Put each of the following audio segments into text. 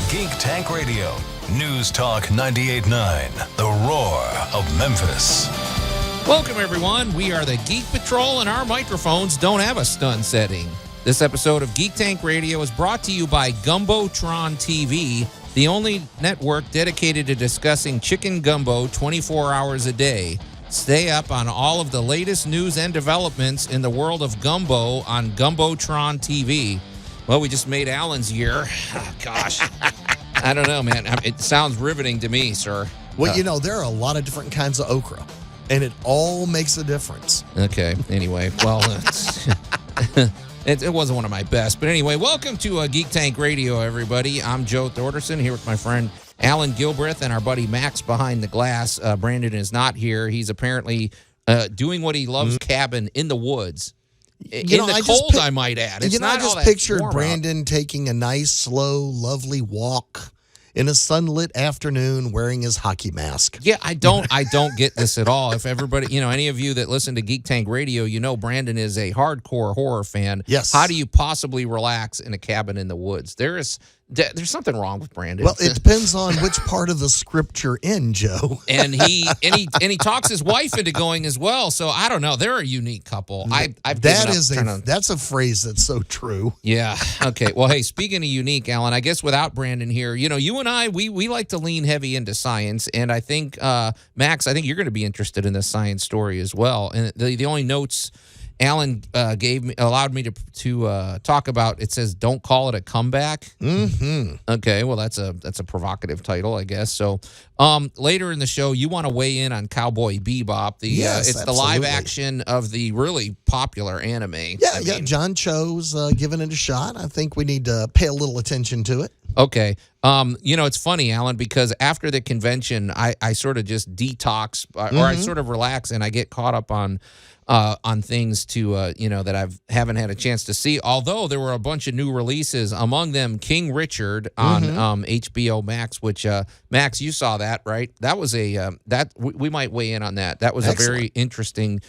Geek Tank Radio. News Talk 98.9, the roar of Memphis. Welcome, everyone. We are the Geek Patrol, and our microphones don't have a stun setting. This episode of Geek Tank Radio is brought to you by Gumbotron TV, the only network dedicated to discussing chicken gumbo 24 hours a day. Stay up on all of the latest news and developments in the world of gumbo on Gumbotron TV. Well, we just made Allan's year. Oh, gosh. I don't know, man. It sounds riveting to me, sir. Well, there are a lot of different kinds of okra, and it all makes a difference. Okay. Anyway, well, it wasn't one of my best. But anyway, welcome to Geek Tank Radio, everybody. I'm Joe Thorderson here with my friend Allan Gilbreth and our buddy Max behind the glass. Brandon is not here. He's apparently doing what he loves, cabin in the woods. I might add. It's not I just all that pictured warm Brandon taking a nice, slow, lovely walk in a sunlit afternoon wearing his hockey mask. Yeah, I don't get this at all. If everybody, any of you that listen to Geek Tank Radio, Brandon is a hardcore horror fan. Yes. How do you possibly relax in a cabin in the woods? There's something wrong with Brandon. Well, it depends on which part of the script you're in, Joe. and he talks his wife into going as well. So I don't know. They're a unique couple. That's a phrase that's so true. Yeah. Okay. Well, hey, speaking of unique, Allan, I guess without Brandon here, you and I, we like to lean heavy into science, and I think Max, I think you're going to be interested in this science story as well. And the only notes Allan allowed me to talk about, it says, "Don't call it a comeback." Mm-hmm. Okay, well, that's a provocative title, I guess. So later in the show, you want to weigh in on Cowboy Bebop. Yes, it's the live action of the really popular anime. Yeah, John Cho's giving it a shot. I think we need to pay a little attention to it. Okay. It's funny, Allan, because after the convention, I sort of just detox, or I sort of relax, and I get caught up on things that I haven't had a chance to see. Although there were a bunch of new releases, among them King Richard on HBO Max, which Max, you saw that, right? That was we might weigh in on that. That was Excellent. A very interesting,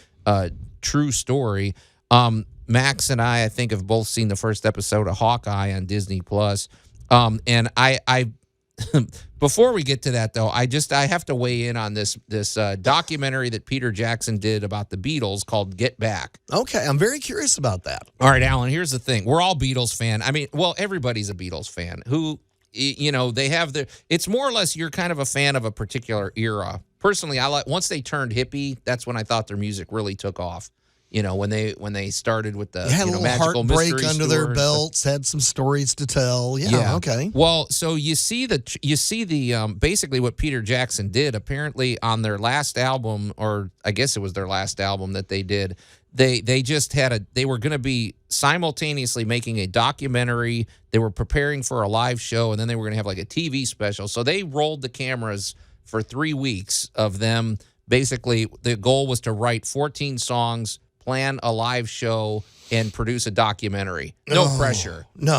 true story. Max and I think, have both seen the first episode of Hawkeye on Disney Plus. And I before we get to that, though, I have to weigh in on this documentary that Peter Jackson did about the Beatles called Get Back. Okay, I'm very curious about that. All right, Allan, here's the thing. We're all Beatles fan. I mean, well, everybody's a Beatles fan. They have it's more or less you're kind of a fan of a particular era. Personally, once they turned hippie, that's when I thought their music really took off. When they started with the had a little magical heartbreak mystery under their stores. belts, had some stories to tell. Yeah, okay. Well, so you see the basically what Peter Jackson did. Apparently, on their last album, or I guess it was their last album that they did, they just they were going to be simultaneously making a documentary. They were preparing for a live show, and then they were going to have like a TV special. So they rolled the cameras for 3 weeks of them. Basically, the goal was to write 14 songs, plan a live show, and produce a documentary. No pressure. No.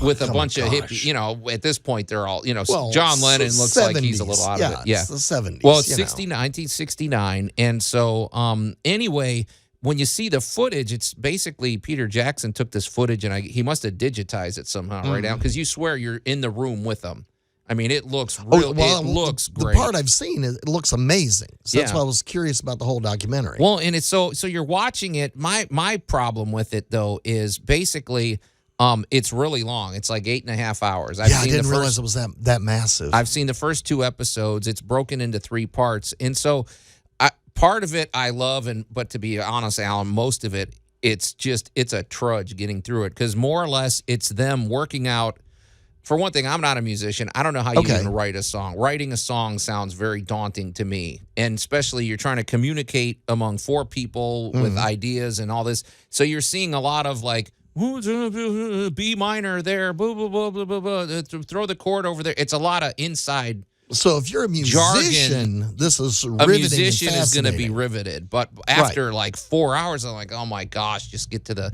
With a bunch of hippies. At this point, they're all, John Lennon looks 70s. like he's a little out of it. Yeah. It's the 70s. Well, it's 1969. And so, anyway, when you see the footage, it's basically Peter Jackson took this footage and he must have digitized it somehow right now, because you swear you're in the room with them. I mean, it looks real. It looks great. The part I've seen, it looks amazing. So that's why I was curious about the whole documentary. Well, and it's so you're watching it. My problem with it, though, is basically it's really long. It's like 8.5 hours. I didn't realize it was that massive. I've seen the first 2 episodes. It's broken into 3 parts, and so part of it I love, but to be honest, Allan, most of it, it's a trudge getting through it, because more or less it's them working out. For one thing, I'm not a musician. I don't know how you even write a song. Writing a song sounds very daunting to me. And especially you're trying to communicate among 4 people with ideas and all this. So you're seeing a lot of like, B minor there, blah, blah, blah, blah, blah, blah, throw the chord over there. It's a lot of inside So if you're a musician, jargon, this is riveting. A musician and is going to be riveted. But after like 4 hours, I'm like, oh my gosh, just get to the,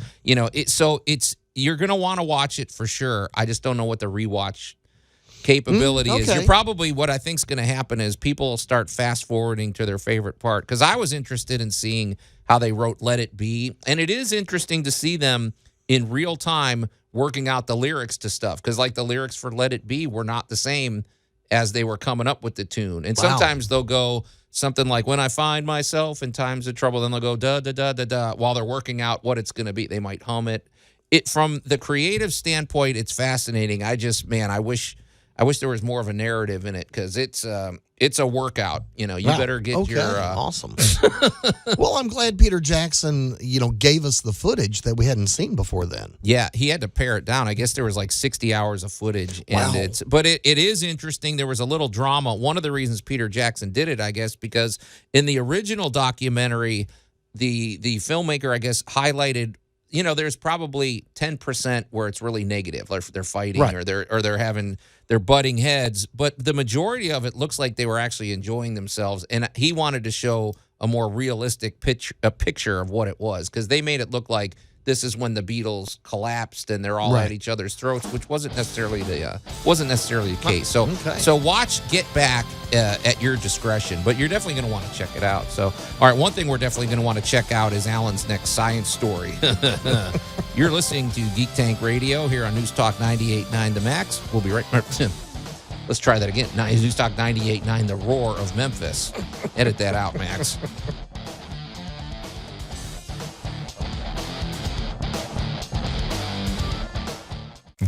you're going to want to watch it for sure. I just don't know what the rewatch capability is. You're probably, what I think is going to happen is people will start fast forwarding to their favorite part. Because I was interested in seeing how they wrote Let It Be. And it is interesting to see them in real time working out the lyrics to stuff. Because, like, the lyrics for Let It Be were not the same as they were coming up with the tune. And sometimes they'll go something like, when I find myself in times of trouble, then they'll go da da da da da while they're working out what it's going to be. They might hum it. From the creative standpoint, it's fascinating. I wish there was more of a narrative in it, because it's a workout. You better get your awesome. Well, I'm glad Peter Jackson, gave us the footage that we hadn't seen before then. Yeah, he had to pare it down. I guess there was like 60 hours of footage. And it is interesting. There was a little drama. One of the reasons Peter Jackson did it, I guess, because in the original documentary, the filmmaker, I guess, highlighted, there's probably 10% where it's really negative, like they're fighting, right, or they're butting heads, but the majority of it looks like they were actually enjoying themselves. And he wanted to show a more realistic picture of what it was, because they made it look like this is when the Beatles collapsed and they're all at each other's throats, which wasn't necessarily the case. So watch Get Back at your discretion, but you're definitely going to want to check it out. So, all right, one thing we're definitely going to want to check out is Allan's next science story. You're listening to Geek Tank Radio here on News Talk 98.9 The Max. We'll be right back. Let's try that again. News Talk 98.9 The Roar of Memphis. Edit that out, Max.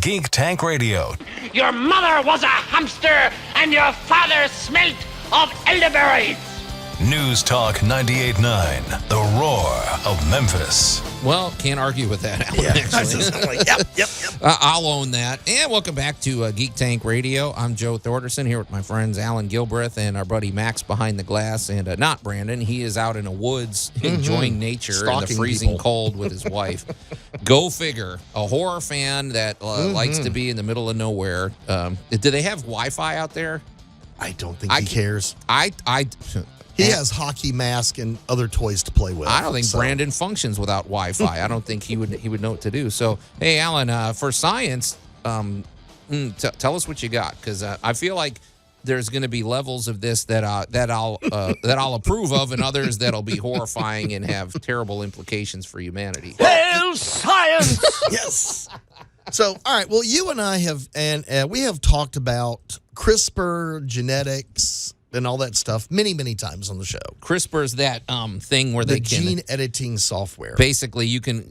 Geek Tank Radio. Your mother was a hamster and your father smelt of elderberries. News Talk 98.9, The Roar of Memphis. Well, can't argue with that, Allan, actually. Yep. I'll own that. And welcome back to Geek Tank Radio. I'm Joe Thorderson here with my friends Allan Gilbreth and our buddy Max behind the glass. And not Brandon. He is out in the woods enjoying nature in the freezing cold with his wife. Go figure. A horror fan that likes to be in the middle of nowhere. Do they have Wi-Fi out there? I don't think he cares. He has hockey mask and other toys to play with. I don't think Brandon functions without Wi-Fi. I don't think he would know what to do. So, hey, Allan, for science, tell us what you got, because I feel like there's going to be levels of this that I'll approve of, and others that'll be horrifying and have terrible implications for humanity. Hail science! Yes. So, all right. Well, you and I have talked about CRISPR, genetics, and all that stuff many, many times on the show. CRISPR is that thing where they can gene editing software. Basically, you can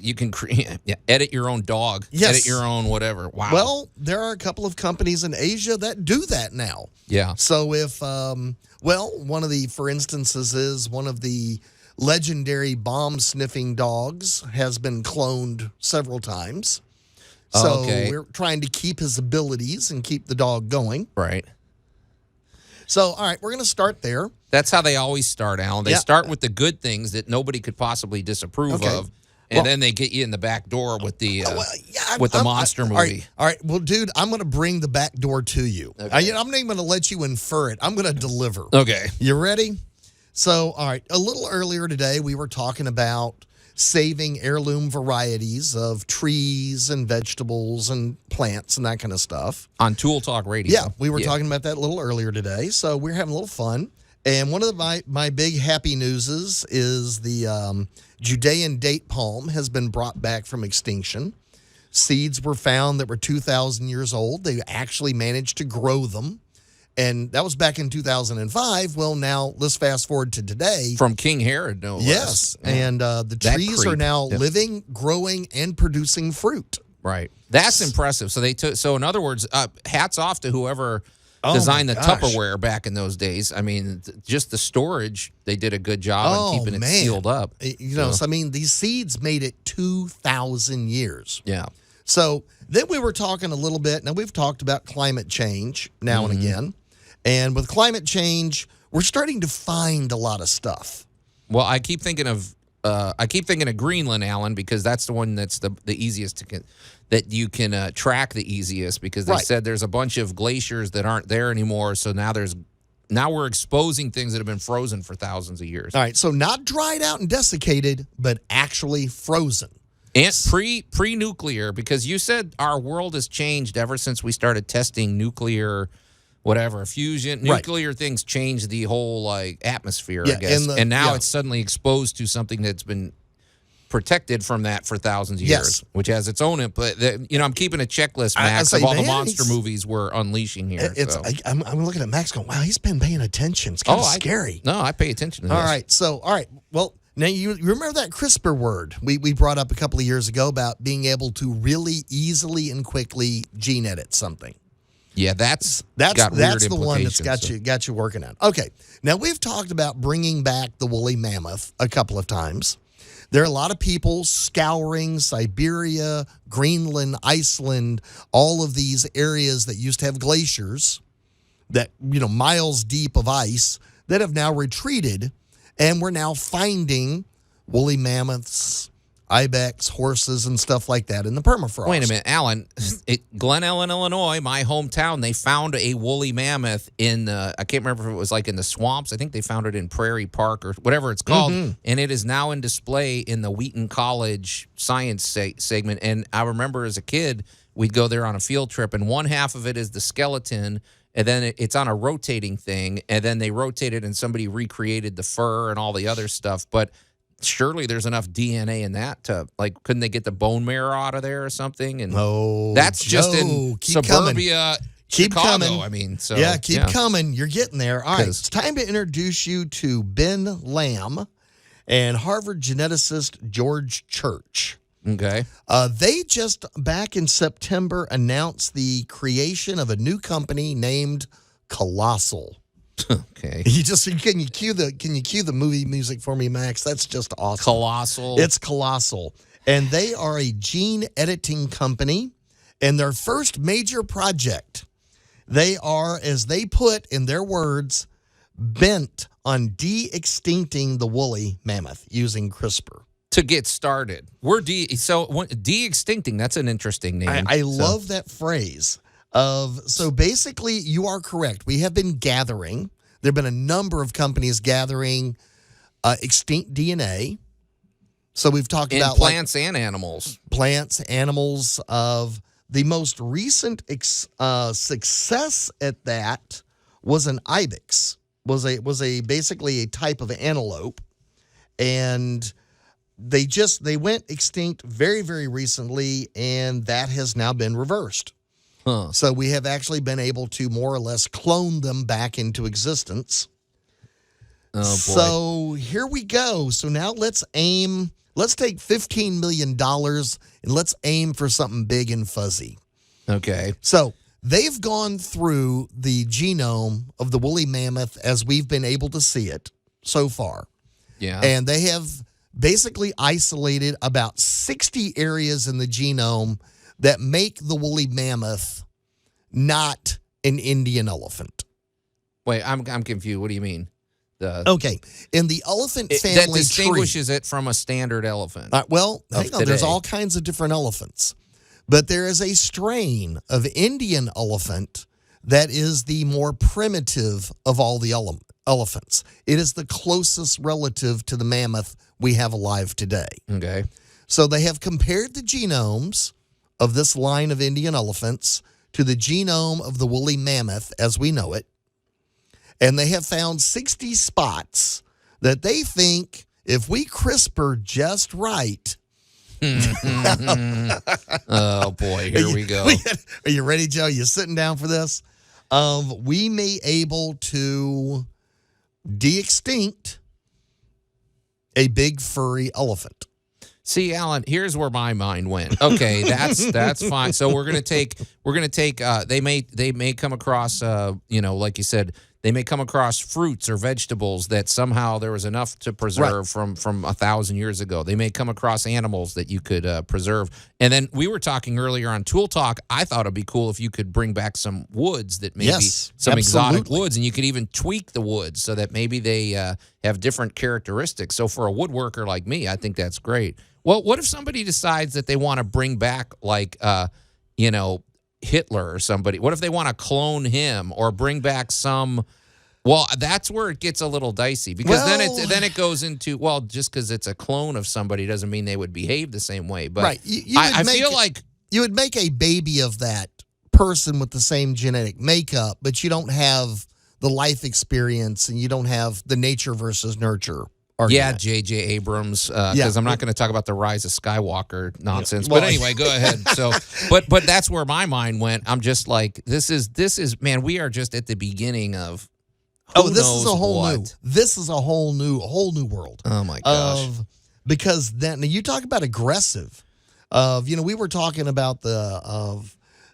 edit your own dog, edit your own whatever. Wow. Well, there are a couple of companies in Asia that do that now. Yeah. So if one of the, for instances, is one of the legendary bomb sniffing dogs has been cloned several times. So we're trying to keep his abilities and keep the dog going. Right. So, all right, we're going to start there. That's how they always start, Allan. They start with the good things that nobody could possibly disapprove of, and then they get you in the back door with the monster movie. All right. Well, dude, I'm going to bring the back door to you. Okay. I'm not even going to let you infer it. I'm going to deliver. Okay. You ready? So, all right, a little earlier today, we were talking about saving heirloom varieties of trees and vegetables and plants and that kind of stuff. On Tool Talk Radio. Yeah, we were talking about that a little earlier today, so we're having a little fun. And one of my big happy newses is the Judean date palm has been brought back from extinction. Seeds were found that were 2,000 years old. They actually managed to grow them. And that was back in 2005. Well, now let's fast forward to today. From King Herod, no less. Yes. And the trees are now living, growing, and producing fruit. Right. That's impressive. So in other words, hats off to whoever designed the Tupperware back in those days. I mean, just the storage, they did a good job in keeping it sealed up. So, these seeds made it 2,000 years. Yeah. So then we were talking a little bit. Now, we've talked about climate change now and again. And with climate change, we're starting to find a lot of stuff. Well, I keep thinking of Greenland, Allan, because that's the one that's the easiest that you can track the easiest, because they said there's a bunch of glaciers that aren't there anymore. So now we're exposing things that have been frozen for thousands of years. All right, so not dried out and desiccated, but actually frozen. And pre-nuclear, because you said our world has changed ever since we started testing nuclear. Whatever, fusion, nuclear things change the whole atmosphere, I guess. And now it's suddenly exposed to something that's been protected from that for thousands of Yes. years, which has its own input. I'm keeping a checklist, I Max, say, of all the man, monster he's- movies we're unleashing here. It's. so. I'm looking at Max going, wow, he's been paying attention. It's kind of scary. No, I pay attention to this. All right. Well, now you remember that CRISPR word we brought up a couple of years ago about being able to really easily and quickly gene edit something. Yeah, that's That's weird the one that's implications, got you working on. Okay. Now we've talked about bringing back the woolly mammoth a couple of times. There are a lot of people scouring Siberia, Greenland, Iceland, all of these areas that used to have glaciers that, miles deep of ice that have now retreated, and we're now finding woolly mammoths, ibex, horses, and stuff like that in the permafrost. Wait a minute, Allan. Glen Ellen, Illinois, my hometown, they found a woolly mammoth in, I can't remember if it was like in the swamps. I think they found it in Prairie Park or whatever it's called. And it is now in display in the Wheaton College science segment. And I remember as a kid, we'd go there on a field trip, and one half of it is the skeleton, and then it's on a rotating thing, and then they rotated and somebody recreated the fur and all the other stuff. But surely there's enough DNA in that to, couldn't they get the bone marrow out of there or something? And that's just in suburbia, Keep Chicago. coming. I mean, so keep coming. You're getting there. All right, it's time to introduce you to Ben Lamb and Harvard geneticist George Church. Okay. They just back in September announced the creation of a new company named Colossal. Okay. Can you cue the movie music for me, Max? That's just awesome. Colossal. It's Colossal. And they are a gene editing company. And their first major project, they are, as they put in their words, bent on de-extincting the woolly mammoth using CRISPR. To get started. We're de-extincting. That's an interesting name. I love that phrase. So basically, you are correct. We have been gathering. There have been a number of companies gathering extinct DNA. So we've talked about plants and animals. Plants, animals. Of the most recent success at that was an ibex. Was basically a type of antelope, and they went extinct very, very recently, and that has now been reversed. Huh. So we have actually been able to more or less clone them back into existence. Oh, boy. So here we go. So now let's take $15 million and let's aim for something big and fuzzy. Okay. So they've gone through the genome of the woolly mammoth as we've been able to see it so far. Yeah. And they have basically isolated about 60 areas in the genome that make the woolly mammoth not an Indian elephant. Wait, I'm confused. What do you mean? Okay. In the elephant family that distinguishes it from a standard elephant. hang on. There's all kinds of different elephants. But there is a strain of Indian elephant that is the more primitive of all the elephants. It is the closest relative to the mammoth we have alive today. Okay. So they have compared the genomes of this line of Indian elephants to the genome of the woolly mammoth as we know it. And they have found 60 spots that they think if we CRISPR just right. Oh, boy. Here we go. Are you ready, Joe? You sitting down for this? We may able to de-extinct a big furry elephant. See, Allan, here's where my mind went. Okay, that's fine. So we're gonna take. They may come across, like you said, they may come across fruits or vegetables that somehow there was enough to preserve from 1,000 years ago. They may come across animals that you could preserve. And then we were talking earlier on Tool Talk. I thought it'd be cool if you could bring back some woods that maybe some exotic woods, and you could even tweak the woods so that maybe they have different characteristics. So for a woodworker like me, I think that's great. Well, what if somebody decides that they want to bring back Hitler or somebody? What if they want to clone him or bring back some? Well, that's where it gets a little dicey because then it goes into, just because it's a clone of somebody doesn't mean they would behave the same way. But right. I feel like you would make a baby of that person with the same genetic makeup, but you don't have the life experience and you don't have the nature versus nurture Yeah, argument. J.J. Abrams, because I'm not going to talk about the Rise of Skywalker nonsense. Well, but anyway, go ahead. So, but that's where my mind went. I'm just like, this is man, we are just at the beginning of. This is a whole new world. Oh my gosh! Because then you talk about aggressive. We were talking about the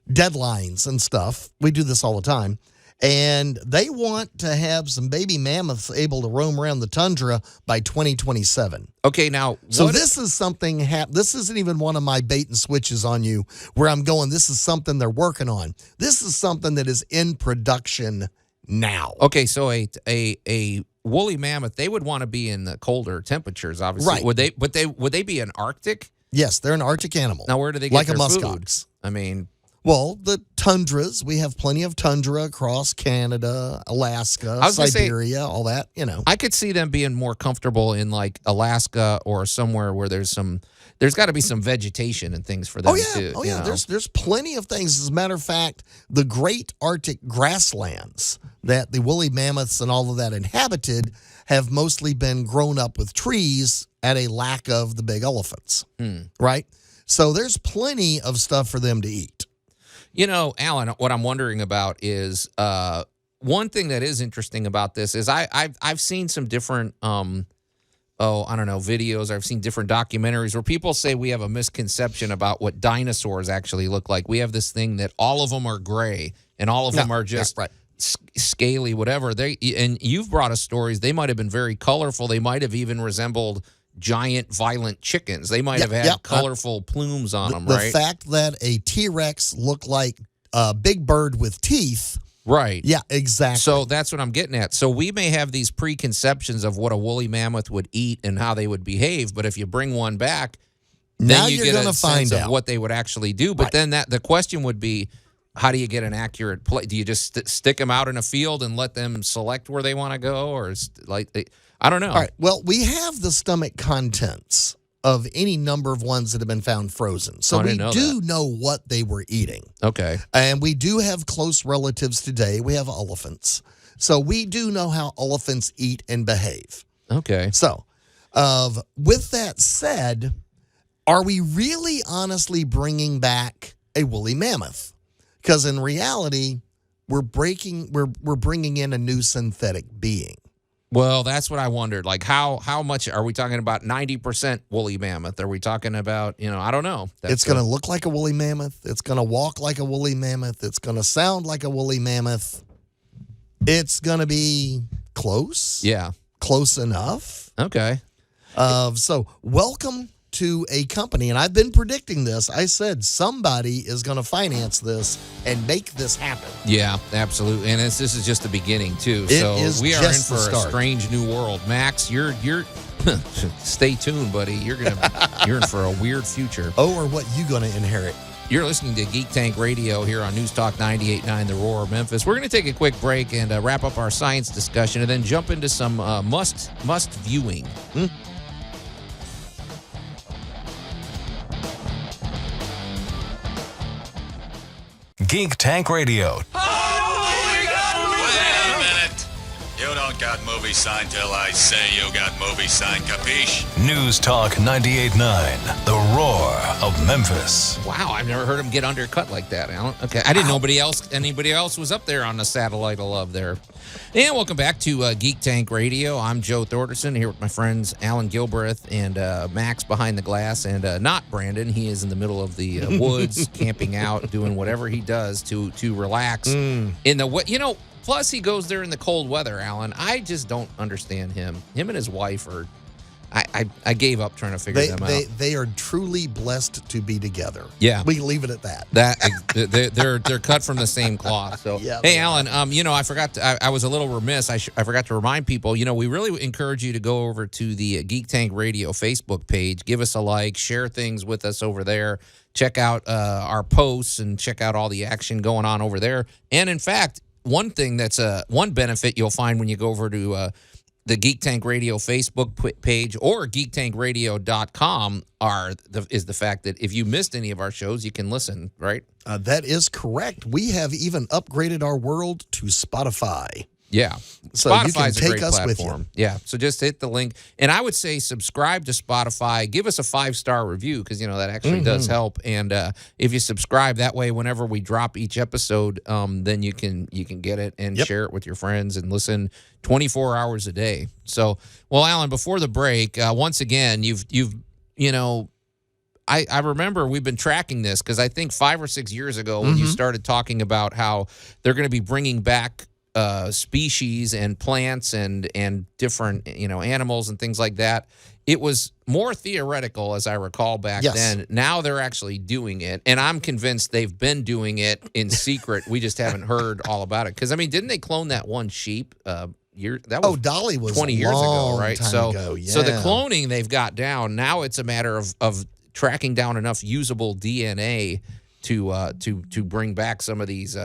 deadlines and stuff. We do this all the time. And they want to have some baby mammoths able to roam around the tundra by 2027. Okay, now so this is something. This isn't even one of my bait and switches on you, where I'm going. This is something they're working on. This is something that is in production now. Okay, so a woolly mammoth, they would want to be in the colder temperatures, obviously. Right? Would they be an Arctic? Yes, they're an Arctic animal. Now, where do they get like their a food? muskox? I mean. Well, the tundras, we have plenty of tundra across Canada, Alaska, Siberia, all that, I could see them being more comfortable in like Alaska or somewhere where there's got to be some vegetation and things for them too. Oh, yeah. There's plenty of things. As a matter of fact, the great Arctic grasslands that the woolly mammoths and all of that inhabited have mostly been grown up with trees at a lack of the big elephants, right? So there's plenty of stuff for them to eat. Allan, what I'm wondering about is one thing that is interesting about this is I've seen some different videos. I've seen different documentaries where people say we have a misconception about what dinosaurs actually look like. We have this thing that all of them are gray and all of them are just scaly, whatever. And you've brought us stories. They might have been very colorful. They might have even resembled giant violent chickens. They might have had colorful plumes on them, right? The fact that a T-Rex looked like a big bird with teeth. Right. Yeah, exactly. So that's what I'm getting at. So we may have these preconceptions of what a woolly mammoth would eat and how they would behave, but if you bring one back, now then you get a sense out of what they would actually do. But then the question would be, how do you get an accurate play? Do you just stick them out in a field and let them select where they want to go? Or I don't know. All right. Well, we have the stomach contents of any number of ones that have been found frozen. So we do know what they were eating. Okay. And we do have close relatives today. We have elephants. So we do know how elephants eat and behave. Okay. So with that said, are we really honestly bringing back a woolly mammoth? Because in reality, we're bringing in a new synthetic being. Well, that's what I wondered. Like, how much are we talking about? 90% woolly mammoth? Are we talking about, I don't know. It's going to look like a woolly mammoth. It's going to walk like a woolly mammoth. It's going to sound like a woolly mammoth. It's going to be close. Yeah. Close enough. Okay. So welcome to a company, and I've been predicting this. I said somebody is going to finance this and make this happen. Yeah, absolutely. And this is just the beginning too. We are in for a strange new world. Max, you're stay tuned, buddy. You're in for a weird future. Oh, or what you going to inherit? You're listening to Geek Tank Radio here on News Talk 98.9 The Roar of Memphis. We're going to take a quick break and wrap up our science discussion, and then jump into some must viewing. Geek Tank Radio. Wait a minute. You don't got movie sign till I say you got movie sign, capiche? News Talk 98.9, The Roar of Memphis. Wow, I've never heard him get undercut like that, Alan. Okay, I didn't know anybody else was up there on the satellite of love there. And welcome back to Geek Tank Radio. I'm Joe Thorderson here with my friends Alan Gilbreth and Max behind the glass, and not Brandon. He is in the middle of the woods, camping out, doing whatever he does to relax. In the plus he goes there in the cold weather, Alan. I just don't understand him. Him and his wife are. I gave up trying to figure them out. They are truly blessed to be together. Yeah, we leave it at that. They're cut from the same cloth. So yeah, hey, Alan, I forgot. I was a little remiss. I forgot to remind people. We really encourage you to go over to the Geek Tank Radio Facebook page. Give us a like. Share things with us over there. Check out our posts and check out all the action going on over there. And in fact, one thing that's one benefit you'll find when you go over to the Geek Tank Radio Facebook page or geektankradio.com is the fact that if you missed any of our shows, you can listen, right? That is correct. We have even upgraded our world to Spotify. Yeah. So you can Spotify's a take great us with platform. you. Yeah. So just hit the link. And I would say subscribe to Spotify. Give us a 5-star review because, that actually does help. And if you subscribe, that way, whenever we drop each episode, then you can get it and share it with your friends and listen 24 hours a day. So, well, Allan, before the break, once again, I remember we've been tracking this because I think 5 or 6 years ago when you started talking about how they're going to be bringing back species and plants and different animals and things like that. It was more theoretical, as I recall back then. Now they're actually doing it, and I'm convinced they've been doing it in secret. We just haven't heard all about it. Because didn't they clone that one sheep? That was Dolly was 20 years ago, right? So the cloning they've got down. Now it's a matter of tracking down enough usable DNA to bring back some of these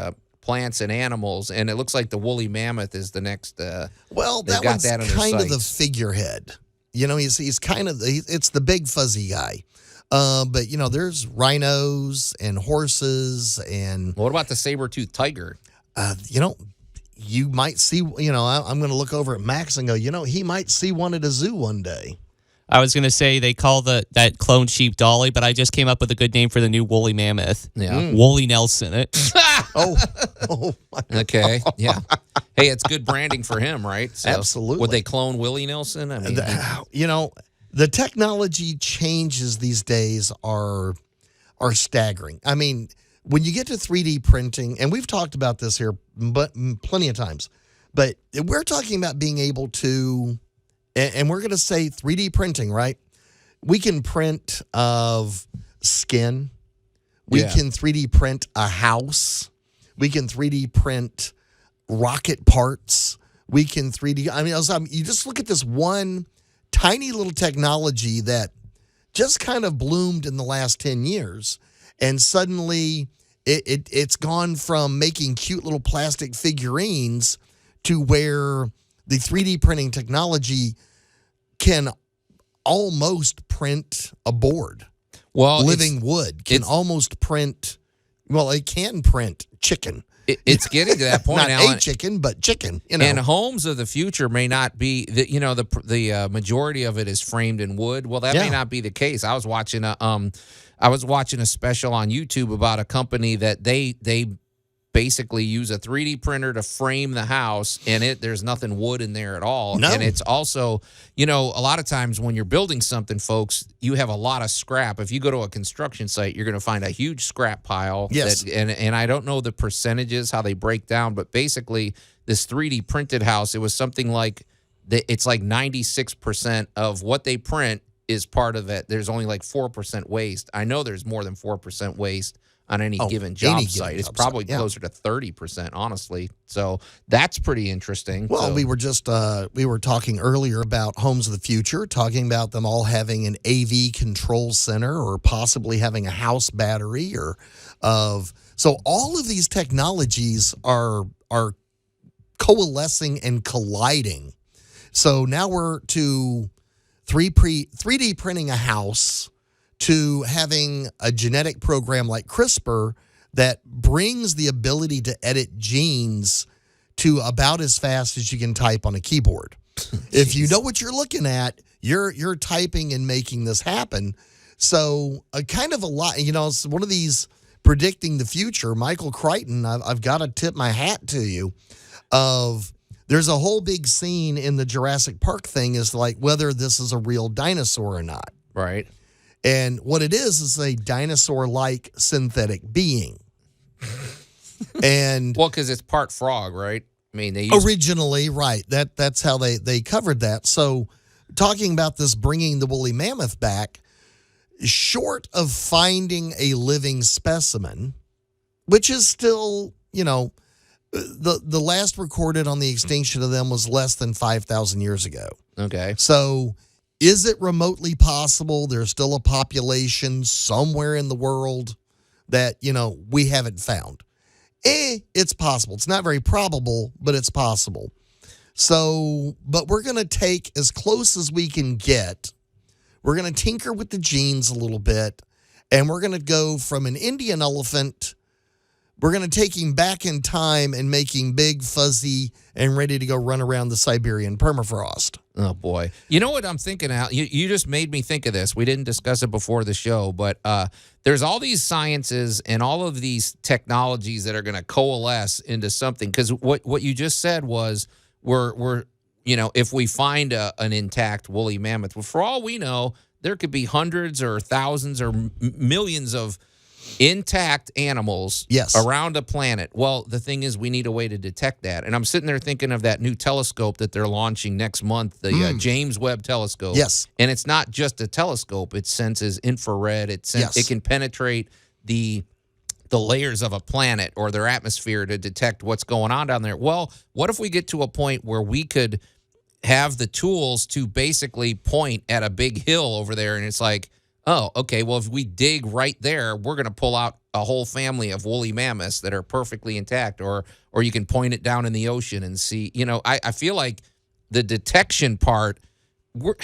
plants and animals, and it looks like the woolly mammoth is the next. That one's kind of the figurehead. He's kind of it's the big fuzzy guy. But there's rhinos and horses and. What about the saber-toothed tiger? You might see. I'm going to look over at Max and go. He might see one at a zoo one day. I was going to say they call that clone sheep Dolly, but I just came up with a good name for the new woolly mammoth. Yeah. Woolly Nelson. Oh, okay. Yeah. Hey, it's good branding for him, right? So, absolutely. Would they clone Willie Nelson? I mean, the technology changes these days are staggering. I mean, when you get to 3D printing, and we've talked about this here but plenty of times, but we're talking about being able to. And we're going to say 3D printing, right? We can print of skin. We can 3D print a house. We can 3D print rocket parts. We can 3D. You just look at this one tiny little technology that just kind of bloomed in the last 10 years. And suddenly it's gone from making cute little plastic figurines to where the 3D printing technology can almost print a board. Well, living wood can almost print. Well, it can print chicken. It's getting to that point, Not Allan. a chicken, but chicken. And homes of the future may not be the majority of it is framed in wood. Well, that may not be the case. I was watching a special on YouTube about a company that they basically use a 3D printer to frame the house, and there's nothing wood in there at all. No. And it's also, a lot of times when you're building something, folks, you have a lot of scrap. If you go to a construction site, you're going to find a huge scrap pile. Yes. And I don't know the percentages, how they break down, but basically this 3D printed house, it was something like, it's like 96% of what they print is part of it. There's only like 4% waste. I know there's more than 4% waste on any given job site. It's probably closer to 30%, honestly. So that's pretty interesting. Well, we were talking earlier about homes of the future, talking about them all having an AV control center or possibly having a house battery so all of these technologies are coalescing and colliding. So now we're to 3D printing a house, to having a genetic program like CRISPR that brings the ability to edit genes to about as fast as you can type on a keyboard. If you know what you're looking at, you're typing and making this happen. So kind of a lot, it's one of these predicting the future. Michael Crichton, I've got to tip my hat to you. There's a whole big scene in the Jurassic Park thing is like whether this is a real dinosaur or not. Right. And what it is a dinosaur-like synthetic being. And well, because it's part frog, right? I mean, they originally, right. That's how they covered that. So talking about this bringing the woolly mammoth back, short of finding a living specimen, which is still, the last recorded on the extinction of them was less than 5,000 years ago. Okay. So is it remotely possible there's still a population somewhere in the world that, we haven't found? It's possible. It's not very probable, but it's possible. So, but we're going to take as close as we can get. We're going to tinker with the genes a little bit, and we're going to go from an Indian elephant We're going to take him back in time and make him big, fuzzy, and ready to go run around the Siberian permafrost. Oh, boy. You know what I'm thinking, Al? You just made me think of this. We didn't discuss it before the show, but there's all these sciences and all of these technologies that are going to coalesce into something. Because what you just said was we're if we find an intact woolly mammoth, well, for all we know, there could be hundreds or thousands or millions of intact animals around the planet. Well, the thing is, we need a way to detect that. And I'm sitting there thinking of that new telescope that they're launching next month, the James Webb telescope. Yes. And it's not just a telescope. It senses infrared. It can penetrate the layers of a planet or their atmosphere to detect what's going on down there. Well, what if we get to a point where we could have the tools to basically point at a big hill over there, and it's like, oh, okay, well, if we dig right there, we're going to pull out a whole family of woolly mammoths that are perfectly intact, or you can point it down in the ocean and see. I feel like the detection part, we're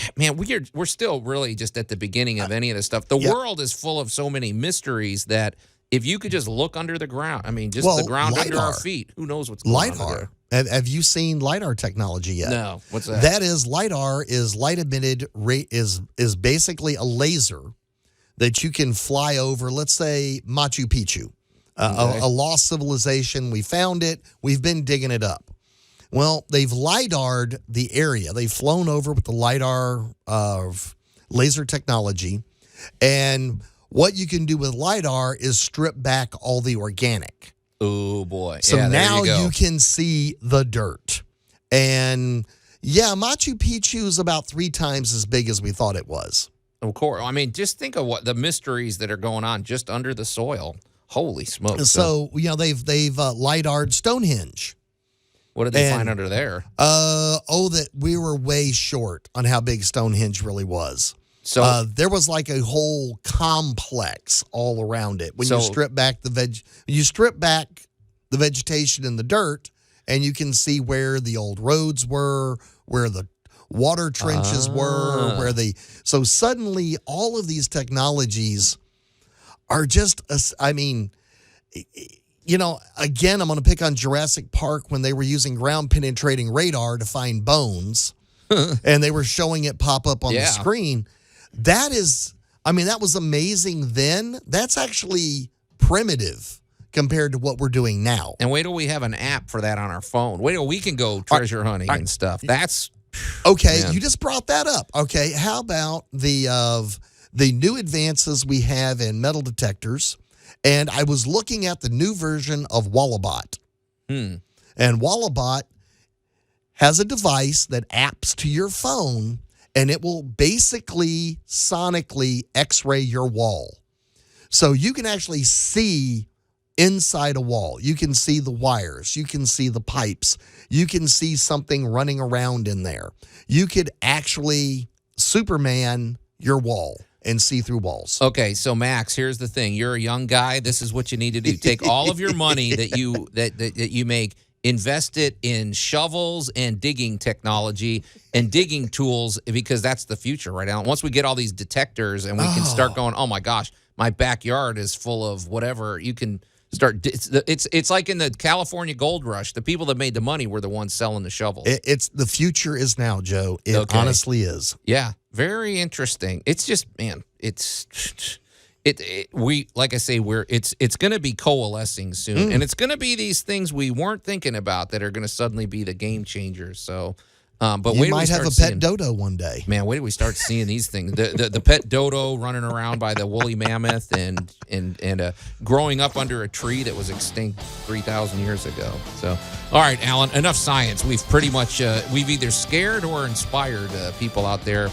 still really just at the beginning of any of this stuff. The world is full of so many mysteries that if you could just look under the ground, the ground LiDAR. under our feet, who knows what's going on under LiDAR. there. Have you seen Lidar technology yet? No. What's that? That is, LiDAR is light emitted, is basically a laser that you can fly over, let's say, Machu Picchu, a lost civilization. We found it. We've been digging it up. Well, they've LiDAR'd the area. They've flown over with the LiDAR laser technology. And what you can do with LiDAR is strip back all the organic. Oh, boy. So now you you can see the dirt. And, Machu Picchu is about 3 times as big as we thought it was. Of course. Just think of what the mysteries that are going on just under the soil. Holy smokes. So they've LiDAR'd Stonehenge. What did they find under there? That we were way short on how big Stonehenge really was. So there was like a whole complex all around it. When you strip back the vegetation and the dirt, and you can see where the old roads were, where the water trenches were, so suddenly all of these technologies are just, again, I'm going to pick on Jurassic Park when they were using ground penetrating radar to find bones and they were showing it pop up on the screen. That was amazing then. That's actually primitive compared to what we're doing now. And wait till we have an app for that on our phone. Wait till we can go treasure hunting and stuff. That's okay. Man. You just brought that up. Okay, how about the new advances we have in metal detectors? And I was looking at the new version of Wallabot. And Wallabot has a device that apps to your phone, and it will basically sonically X-ray your wall. So you can actually see inside a wall. You can see the wires. You can see the pipes. You can see something running around in there. You could actually Superman your wall and see through walls. Okay, so Max, here's the thing. You're a young guy. This is what you need to do. Take all of your money that you make, invest it in shovels and digging technology and digging tools, because that's the future right now. Once we get all these detectors and we can start going, oh my gosh, my backyard is full of whatever, you can start. It's like in the California gold rush. The people that made the money were the ones selling the shovels. It's the future is now, Joe. It honestly is. Yeah, very interesting. It's just, man, we like I say, it's going to be coalescing soon, and it's going to be these things we weren't thinking about that are going to suddenly be the game changers. So, but you might have a pet dodo one day. Man, wait till we start seeing these things. The pet dodo running around by the woolly mammoth and growing up under a tree that was extinct 3,000 years ago. So, all right, Allan, enough science. We've pretty much we've either scared or inspired people out there.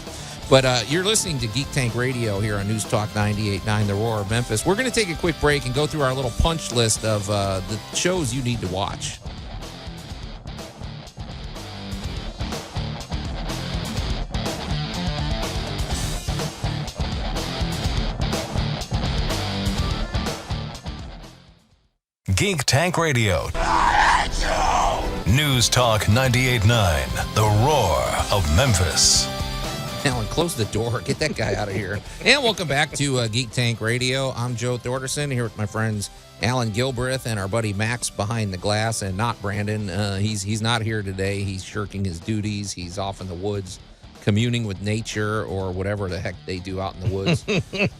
But you're listening to Geek Tank Radio here on News Talk 98.9, The Roar of Memphis. We're going to take a quick break and go through our little punch list of the shows you need to watch. Geek Tank Radio. News Talk 98.9, The Roar of Memphis. Alan, close the door. Get that guy out of here. And welcome back to Geek Tank Radio. I'm Joe Thorderson here with my friends Alan Gilbreth and our buddy Max behind the glass, and not Brandon. He's not here today. He's shirking his duties. He's off in the woods communing with nature or whatever the heck they do out in the woods.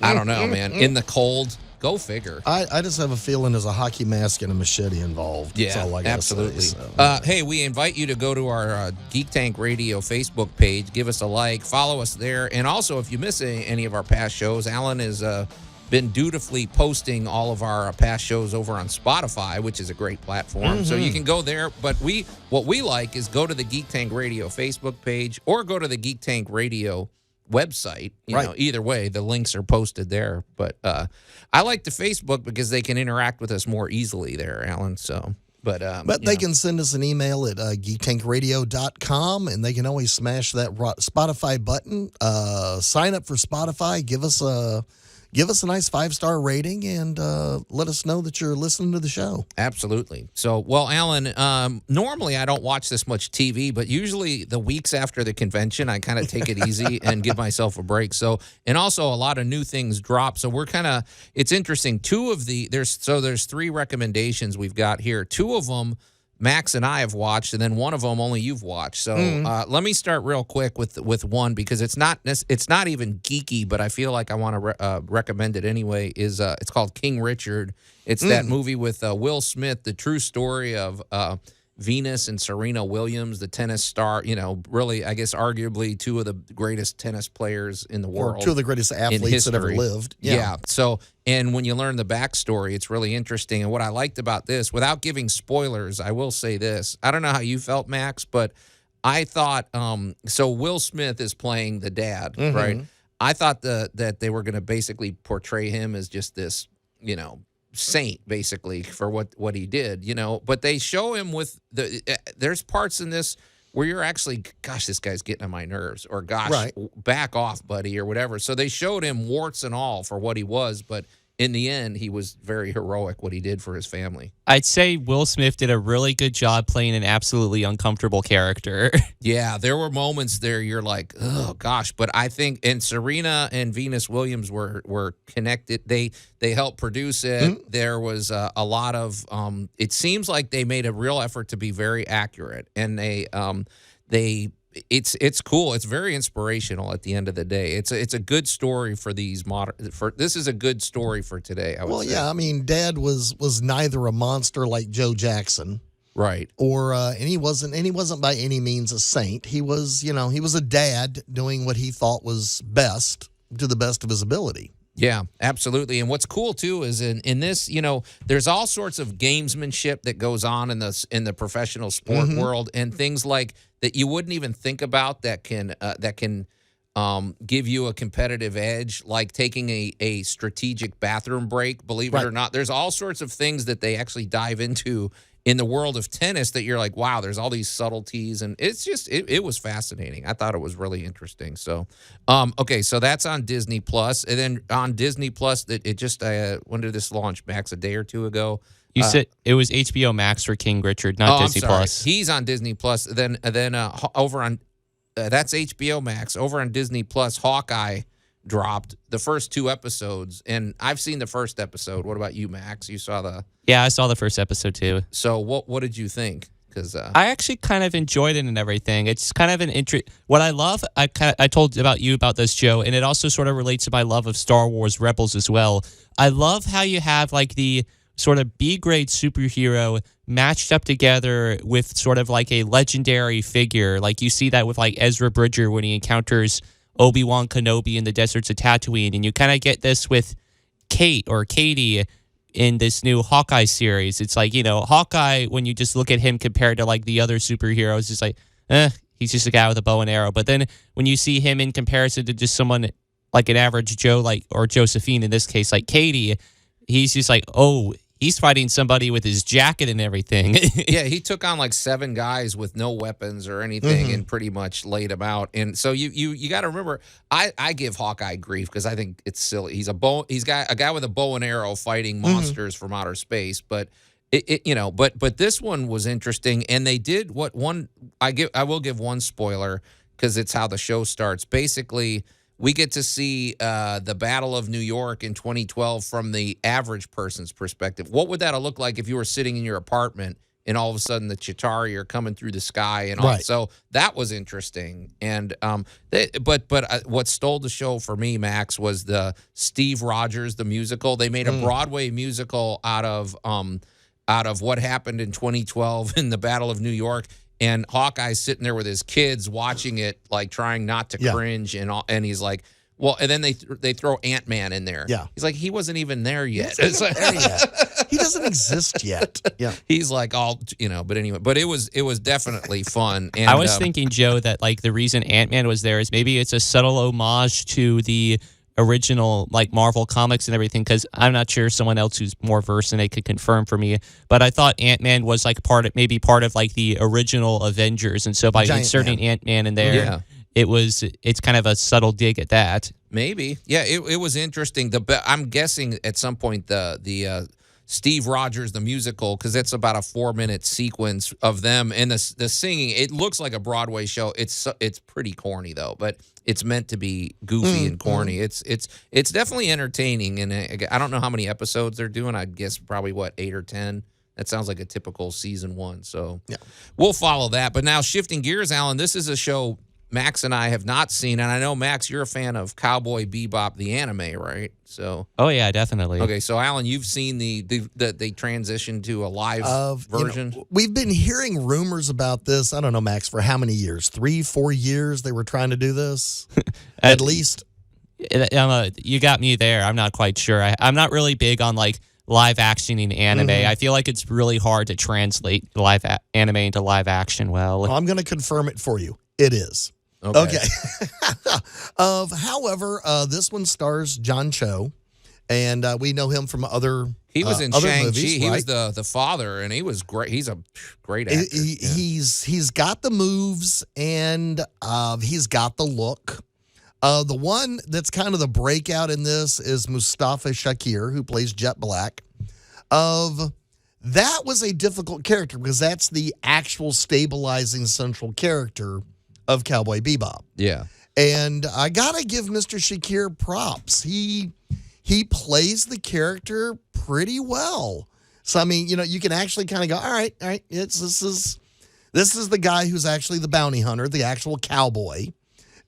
I don't know, man. In the cold. Go figure. I just have a feeling there's a hockey mask and a machete involved. Yeah, That's all I gotta absolutely. say, so. Hey, we invite you to go to our Geek Tank Radio Facebook page. Give us a like. Follow us there. And also, if you miss any of our past shows, Alan has been dutifully posting all of our past shows over on Spotify, which is a great platform. So you can go there. But what we like is go to the Geek Tank Radio Facebook page or go to the Geek Tank Radio website. You know, either way, the links are posted there. But I like the Facebook because they can interact with us more easily there, Alan. So, but they can send us an email at geektankradio.com, and they can always smash that Spotify button. Sign up for Spotify. Give us a nice 5-star rating, and let us know that you're listening to the show. Absolutely. So, well, Alan, normally I don't watch this much TV, but usually the weeks after the convention, I kind of take it easy and give myself a break. So, and also a lot of new things drop. So we're it's interesting. There's 3 recommendations we've got here. 2 of them Max and I have watched, and then one of them only you've watched. So let me start real quick with one, because it's not even geeky, but I feel like I want to recommend it anyway. It's called King Richard. It's that movie with Will Smith, the true story of Venus and Serena Williams, the tennis star. You know, really, I guess arguably 2 of the greatest tennis players in the world, or 2 of the greatest athletes that ever lived. Yeah. So, and when you learn the backstory, it's really interesting. And what I liked about this, without giving spoilers, I will say this. I don't know how you felt, Max, but I thought, so Will Smith is playing the dad, right? I thought that they were going to basically portray him as just this, saint, basically, for what he did, but they show him with there's parts in this where you're actually, gosh, this guy's getting on my nerves, or gosh, back off, buddy, or whatever. So they showed him warts and all for what he was, but in the end, he was very heroic, what he did for his family. I'd say Will Smith did a really good job playing an absolutely uncomfortable character. Yeah, there were moments there you're like, oh, gosh. But I think, and Serena and Venus Williams were connected. They helped produce it. There was a lot of, it seems like they made a real effort to be very accurate. And it's cool. It's very inspirational at the end of the day. It's a good story for these this is a good story for today, I would say. Yeah, I mean, Dad was neither a monster like Joe Jackson, right, or and he wasn't by any means a saint. He was, he was a dad doing what he thought was best to the best of his ability. Yeah, absolutely. And what's cool too is in this, there's all sorts of gamesmanship that goes on in the professional sport world, and things like that you wouldn't even think about that can give you a competitive edge, like taking a strategic bathroom break. Believe it or not, there's all sorts of things that they actually dive into in the world of tennis that you're like, wow, there's all these subtleties, and it's just it was fascinating. I thought it was really interesting. So, okay, so that's on Disney Plus, and then on Disney Plus, it just when did this launch, Max? A day or 2 ago. You said it was HBO Max for King Richard, not Disney Plus. He's on Disney Plus. Then over on that's HBO Max. Over on Disney Plus, Hawkeye dropped the first 2 episodes, and I've seen the first episode. What about you, Max? You saw the? Yeah, I saw the first episode too. So what did you think? Because I actually kind of enjoyed it and everything. It's kind of an what I love. I told you about this, Joe, and it also sort of relates to my love of Star Wars Rebels as well. I love how you have like the sort of B-grade superhero matched up together with sort of like a legendary figure. Like you see that with like Ezra Bridger when he encounters Obi-Wan Kenobi in the deserts of Tatooine. And you kind of get this with Katie in this new Hawkeye series. It's like, Hawkeye, when you just look at him compared to like the other superheroes, it's like, he's just a guy with a bow and arrow. But then when you see him in comparison to just someone like an average Joe, or Josephine in this case, like Katie, he's just like, oh, he's fighting somebody with his jacket and everything. Yeah, he took on like 7 guys with no weapons or anything and pretty much laid them out. And so you got to remember, I give Hawkeye grief because I think it's silly. He's got a guy with a bow and arrow fighting monsters from outer space, but but this one was interesting, and they did I will give one spoiler. because it's how the show starts. Basically, we get to see the Battle of New York in 2012 from the average person's perspective. What would that have looked like if you were sitting in your apartment and all of a sudden the Chitauri are coming through the sky and all? Right. So that was interesting. And what stole the show for me, Max, was the Steve Rogers the musical. They made a Broadway musical out of what happened in 2012 in the Battle of New York. And Hawkeye's sitting there with his kids watching it, like trying not to cringe, and he's like, well, and then they throw Ant-Man in there. Yeah. He's like, he wasn't even there yet. He doesn't exist yet. Yeah. He's like, but anyway, but it was definitely fun. And I was thinking, Joe, that like the reason Ant-Man was there is maybe it's a subtle homage to the original like Marvel comics and everything, because I'm not sure, someone else who's more versed in it could confirm for me, but I thought Ant-Man was like part of like the original Avengers, and so by inserting Ant-Man in there, it's kind of a subtle dig at that. Maybe. Yeah, it was interesting. I'm guessing at some point the Steve Rogers the musical, because it's about a 4-minute sequence of them and the singing. It looks like a Broadway show. It's pretty corny though, but it's meant to be goofy and corny. It's definitely entertaining, and I don't know how many episodes they're doing. I guess probably 8 or 10. That sounds like a typical season 1. So we'll follow that. But now shifting gears, Alan, this is a show Max and I have not seen, and I know, Max, you're a fan of Cowboy Bebop, the anime, right? So, oh yeah, definitely. Okay, so Alan, you've seen the transition to a live version. We've been hearing rumors about this. I don't know, Max, for how many years? 3-4 years they were trying to do this, at least. You got me there. I'm not quite sure. I'm not really big on like live action in anime. I feel like it's really hard to translate live anime into live action. Well, I'm going to confirm it for you. It is. Okay. However, this one stars John Cho, and we know him from other. He was in other Shang-Chi. movies, He right? was the father, and he was great. He's a great actor. He's got the moves, and he's got the look. The one that's kind of the breakout in this is Mustafa Shakir, who plays Jet Black. That was a difficult character because that's the actual stabilizing central character of Cowboy Bebop. Yeah. And I got to give Mr. Shakir props. He plays the character pretty well. So, I mean, you can actually kind of go, all right, this is the guy who's actually the bounty hunter, the actual cowboy.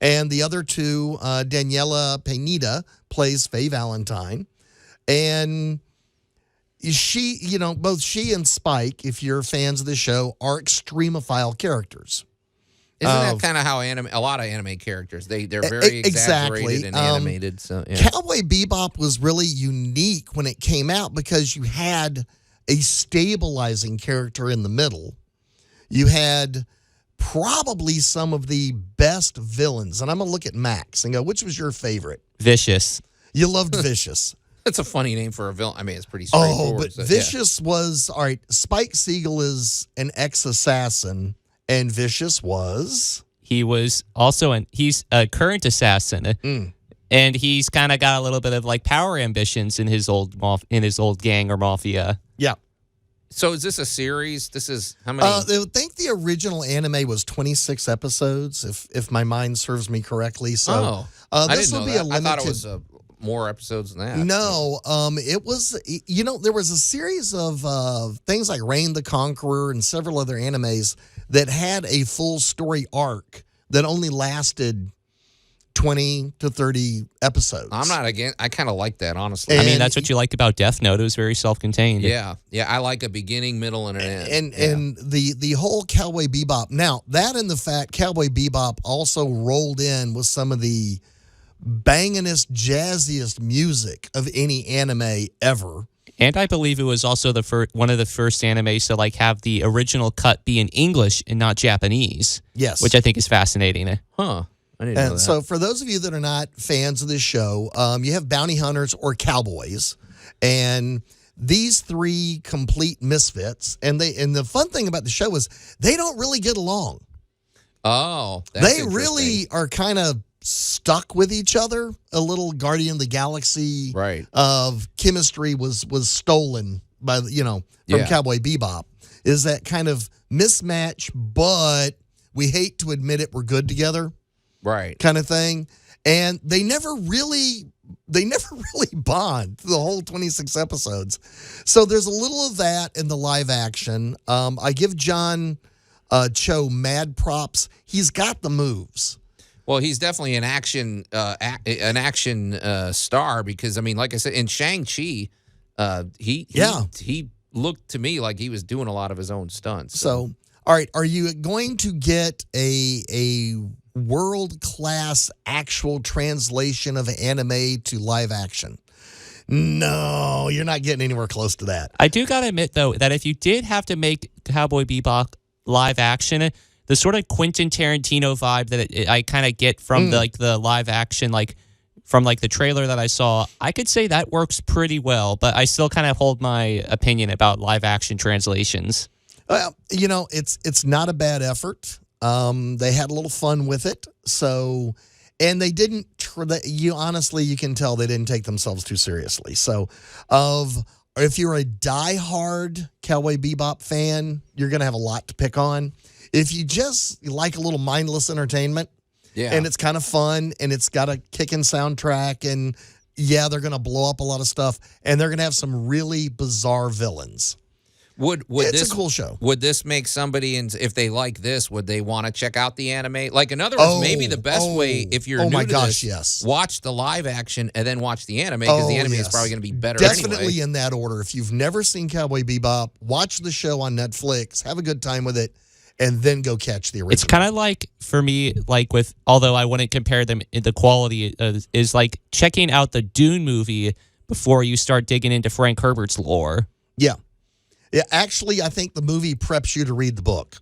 And the other two, Daniela Pineda plays Faye Valentine. And both she and Spike, if you're fans of the show, are extremophile characters. Isn't that kind of how a lot of anime characters, they're very exaggerated and animated. So yeah. Cowboy Bebop was really unique when it came out because you had a stabilizing character in the middle. You had probably some of the best villains. And I'm going to look at Max and go, which was your favorite? Vicious. You loved Vicious. That's a funny name for a villain. I mean, it's pretty straightforward. Oh, but Vicious was, all right, Spike Siegel is an ex-assassin, and Vicious was? He was also he's a current assassin, and he's kind of got a little bit of like power ambitions in his old gang or mafia. Yeah. So is this a series? This is how many? I think the original anime was 26 episodes, if my mind serves me correctly. So this will be a limited. I thought it was more episodes than that. No, it was. There was a series of things like Reign the Conqueror and several other animes that had a full story arc that only lasted 20 to 30 episodes. I'm not against. I kind of like that, honestly. I mean, that's what you like about Death Note. It was very self-contained. Yeah. I like a beginning, middle, and an end. And the whole Cowboy Bebop. Now, that and the fact Cowboy Bebop also rolled in with some of the bangingest, jazziest music of any anime ever. And I believe it was also one of the first animes to like have the original cut be in English and not Japanese. Yes. Which I think is fascinating. Huh. I didn't know that. So for those of you that are not fans of this show, you have bounty hunters or cowboys, and these three complete misfits. And the fun thing about the show is they don't really get along. Oh, they really are kind of stuck with each other. A little Guardian of the Galaxy of chemistry was stolen by from Cowboy Bebop. Is that kind of mismatch, but we hate to admit it, we're good together. Right. kind of thing. And they never really bond the whole 26 episodes. So there's a little of that in the live action. I give John Cho mad props. He's got the moves. Well, he's definitely an action star because, I mean, like I said, in Shang-Chi, he looked to me like he was doing a lot of his own stunts. So, all right, are you going to get a world-class actual translation of anime to live action? No, you're not getting anywhere close to that. I do gotta admit though that if you did have to make Cowboy Bebop live action, the sort of Quentin Tarantino vibe that I kind of get from the live action, like from like the trailer that I saw, I could say that works pretty well. But I still kind of hold my opinion about live action translations. Well, it's not a bad effort. They had a little fun with it. So, and they didn't. You can tell they didn't take themselves too seriously. So, if you're a diehard Cowboy Bebop fan, you're going to have a lot to pick on. If you just like a little mindless entertainment, and it's kind of fun, and it's got a kicking soundtrack, and they're going to blow up a lot of stuff, and they're going to have some really bizarre villains. It's a cool show. Would this make somebody, if they like this, would they want to check out the anime? Like, in other words, maybe the best way, if you're new to this, yes, watch the live action and then watch the anime, because the anime is probably going to be better Definitely anyway. In that order. If you've never seen Cowboy Bebop, watch the show on Netflix, have a good time with it, and then go catch the original. It's kind of like, for me, like with, although I wouldn't compare them in the quality, is like checking out the Dune movie before you start digging into Frank Herbert's lore. Yeah. Yeah, actually, I think the movie preps you to read the book.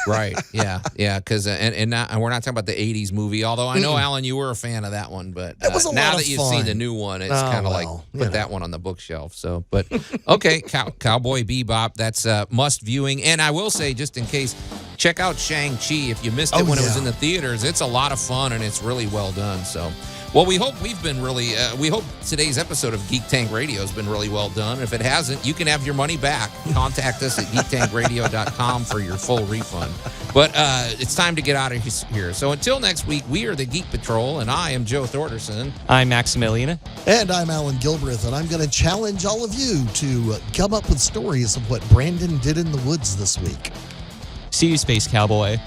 Right. Yeah. Yeah. Because and we're not talking about the '80s movie. Although I know, Alan, you were a fan of that one, but it was a now lot that of you've fun. seen the new one, it's kind of like put that one on the bookshelf. So, but okay, Cowboy Bebop. That's must viewing. And I will say, just in case, check out Shang-Chi if you missed it when it was in the theaters. It's a lot of fun and it's really well done. So. Well, we hope we hope today's episode of Geek Tank Radio has been really well done. If it hasn't, you can have your money back. Contact us at geektankradio.com for your full refund. But it's time to get out of here. So until next week, we are the Geek Patrol, and I am Joe Thorderson. I'm Maximilian. And I'm Allan Gilbreth, and I'm going to challenge all of you to come up with stories of what Brandon did in the woods this week. See you, Space Cowboy.